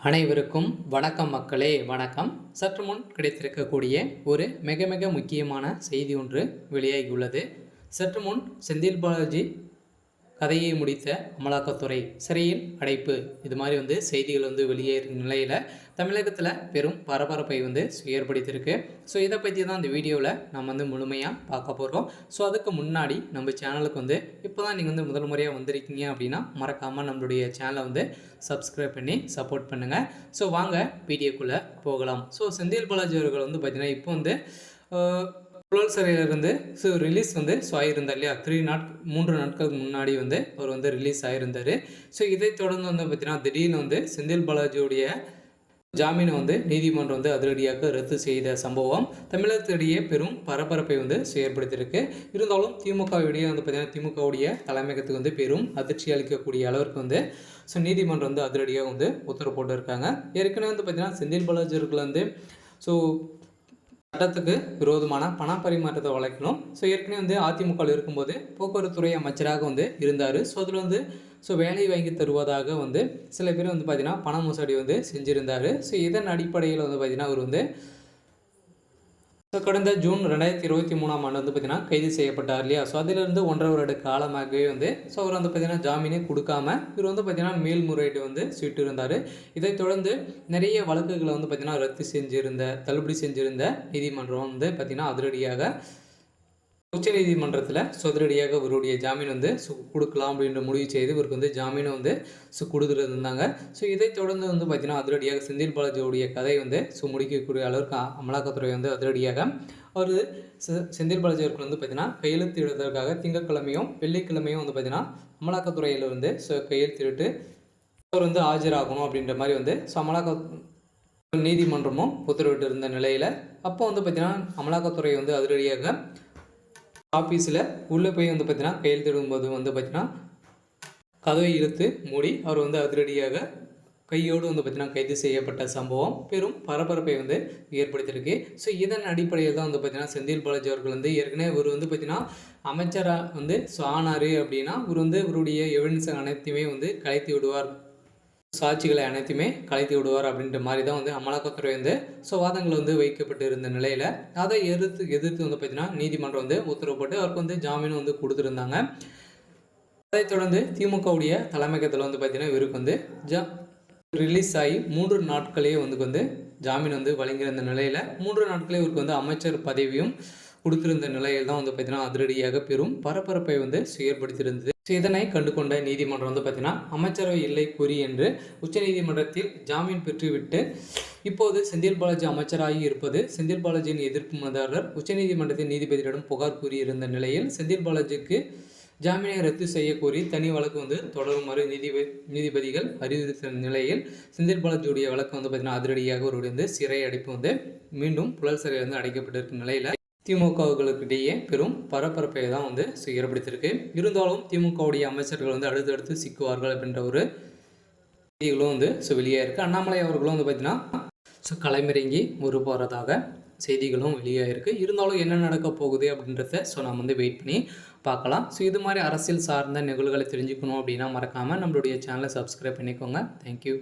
அனைவருக்கும் வணக்கம் மக்களே, வணக்கம். சற்று முன் கிடைத்திருக்கக்கூடிய ஒரு மிக மிக முக்கியமான செய்தி ஒன்று வெளியாகியுள்ளது. சற்று முன் செந்தில் பாலாஜி கதையை முடித்த அமலாக்கத்துறை சிறையில் அடைப்பு, இது மாதிரி செய்திகள் வெளியேறும் நிலையில் தமிழகத்தில் பெரும் பரபரப்பை ஏற்படுத்தியிருக்கு. ஸோ இதை பற்றி தான் இந்த வீடியோவில் நம்ம முழுமையாக பார்க்க போகிறோம். ஸோ அதுக்கு முன்னாடி நம்ம சேனலுக்கு இப்போ தான் நீங்கள் முதல் முறையாக வந்திருக்கீங்க அப்படின்னா மறக்காமல் நம்மளுடைய சேனலை சப்ஸ்கிரைப் பண்ணி சப்போர்ட் பண்ணுங்கள். ஸோ வாங்க வீடியோக்குள்ளே போகலாம். ஸோ செந்தில் பாலாஜி அவர்கள் பார்த்திங்கன்னா இப்போ புழல் சிறையிலிருந்து ரிலீஸ் ஆகியிருந்தார் இல்லையா, 3 நாட்களுக்கு முன்னாடி அவர் ரிலீஸ் ஆகியிருந்தார். ஸோ இதை தொடர்ந்து பார்த்தீங்கன்னா திடீர்னு செந்தில் பாலாஜியுடைய ஜாமீனை நீதிமன்றம் அதிரடியாக ரத்து செய்த சம்பவம் தமிழகத்திடையே பெரும் பரபரப்பை ஏற்படுத்தியிருக்கு. இருந்தாலும் திமுகவுடைய பார்த்தீங்கன்னா திமுகவுடைய தலைமையகத்துக்கு பெரும் அதிர்ச்சி அளிக்கக்கூடிய அளவிற்கு ஸோ நீதிமன்றம் அதிரடியாக உத்தரவு போட்டிருக்காங்க. ஏற்கனவே பார்த்தீங்கன்னா செந்தில் பாலாஜி அவர்கள் ஸோ சட்டத்துக்கு விரோதமான பண பரிமாற்றத்தை வழக்கணும். ஸோ ஏற்கனவே அதிமுகவில் இருக்கும்போது போக்குவரத்துறை அமைச்சராக இருந்தார். ஸோ அதில் வேலை வாங்கி தருவதாக சில பேர் பார்த்திங்கன்னா பண மோசடி செஞ்சுருந்தார். ஸோ இதன் அடிப்படையில் பார்த்திங்கன்னா அவர் ஸோ கடந்த ஜூன் 2023ஆம் ஆண்டு பார்த்திங்கன்னா கைது செய்யப்பட்டார் இல்லையா. ஸோ அதிலிருந்து 1.5 வருட காலமாகவே ஸோ அவர் பார்த்திங்கன்னா ஜாமீனே கொடுக்காம இவர் பார்த்திங்கன்னா மேல்முறையீடு சீட்டு இருந்தார். இதைத் தொடர்ந்து நிறைய வழக்குகளை பார்த்திங்கன்னா தள்ளுபடி செஞ்சிருந்த நீதிமன்றம் பார்த்திங்கன்னா அதிரடியாக உச்சநீதிமன்றத்தில் அதிரடியாக இவருடைய ஜாமீன் கொடுக்கலாம் அப்படின்ற முடிவு செய்து இவருக்கு ஜாமீனை கொடுத்துருந்தாங்க. ஸோ இதைத் தொடர்ந்து பார்த்திங்கன்னா அதிரடியாக செந்தில் பாலாஜியோடைய கதை முடிக்கக்கூடிய அளவுக்கு அமலாக்கத்துறை அதிரடியாக அவர் செந்தில் பாலாஜி அவர்கள் பார்த்திங்கன்னா கையெழுத்திடுவதற்காக திங்கட்கிழமையும் வெள்ளிக்கிழமையும் பார்த்திங்கன்னா அமலாக்கத்துறையில் கையெழுத்திட்டு அவர் ஆஜராகணும் அப்படின்ற மாதிரி அமலாக்க நீதிமன்றமும் உத்தரவிட்டு இருந்த நிலையில் அப்போ பார்த்திங்கன்னா அமலாக்கத்துறை அதிரடியாக ஆஃபீஸில் உள்ளே போய் பார்த்தீங்கன்னா கையெழுத்திடும்போது பார்த்தீங்கன்னா கதவை இழுத்து மூடி அவர் அதிரடியாக கையோடு பார்த்தீங்கன்னா கைது செய்யப்பட்ட சம்பவம் பெரும் பரபரப்பை ஏற்படுத்தியிருக்கு. ஸோ இதன் அடிப்படையில் தான் பார்த்தீங்கன்னா செந்தில் பாலாஜி அவர்கள் ஏற்கனவே இவர் பார்த்தீங்கன்னா அமைச்சராக ஆனார் அப்படின்னா இவர் இவருடைய எவிடன்ஸ் அனைத்தையுமே கலைத்து விடுவார், சாட்சிகளை அனைத்துமே கலைத்து விடுவார் அப்படின்ற மாதிரி தான் அமலாக்கத்துறை ஸோ வாதங்கள் வைக்கப்பட்டு இருந்த நிலையில் அதை எதிர்த்து பார்த்தீங்கன்னா நீதிமன்றம் உத்தரவு போட்டு அவருக்கு ஜாமீனும் கொடுத்துருந்தாங்க. அதைத் தொடர்ந்து திமுகவுடைய தலைமையகத்தில் பார்த்தீங்கன்னா இவருக்கு ரிலீஸ் ஆகி 3 நாட்களே ஜாமீன் வழங்கியிருந்த நிலையில் 3 நாட்களே இவருக்கு அமைச்சர் பதவியும் கொடுத்திருந்த நிலையில் தான் பார்த்தீங்கன்னா அதிரடியாக பெரும் பரபரப்பை ஏற்படுத்தியிருந்தது. ஸோ இதனை கண்டுகொண்ட நீதிமன்றம் பார்த்தீங்கன்னா அமைச்சரவை இல்லை கூறி என்று உச்சநீதிமன்றத்தில் ஜாமீன் பெற்றுவிட்டு இப்போது செந்தில் பாலாஜி அமைச்சராகி இருப்பது செந்தில் பாலாஜியின் எதிர்ப்பு மனுதாரர் உச்சநீதிமன்றத்தின் நீதிபதியிடம் புகார் கூறியிருந்த நிலையில் செந்தில் பாலாஜிக்கு ஜாமீனை ரத்து செய்ய கோரி தனி வழக்கு தொடருமாறு நீதிபதிகள் அறிவுறுத்தின நிலையில் செந்தில் பாலாஜியுடைய வழக்கு பார்த்தீங்கன்னா அதிரடியாக ஒரு சிறை அடைப்பு மீண்டும் புழல் சிறையில் அடைக்கப்பட்டிருக்கும் நிலையில் திமுகவுகளுக்கிடையே பெரும் பரபரப்பை தான் ஏற்படுத்தியிருக்கு. இருந்தாலும் திமுகவுடைய அமைச்சர்கள் அடுத்தடுத்து சிக்குவார்கள் அப்படின்ற ஒரு செய்திகளும் வெளியே இருக்குது. அண்ணாமலை அவர்களும் பார்த்தீங்கன்னா களமிறங்கி போகிறதாக செய்திகளும் வெளியாகிருக்கு. இருந்தாலும் என்ன நடக்க போகுது அப்படின்றத நம்ம வெயிட் பண்ணி பார்க்கலாம். ஸோ இது மாதிரி அரசியல் சார்ந்த நிகழ்வுகளை தெரிஞ்சுக்கணும் அப்படின்னா மறக்காமல் நம்மளுடைய சேனலை சப்ஸ்கிரைப் பண்ணிக்கோங்க. தேங்க்யூ.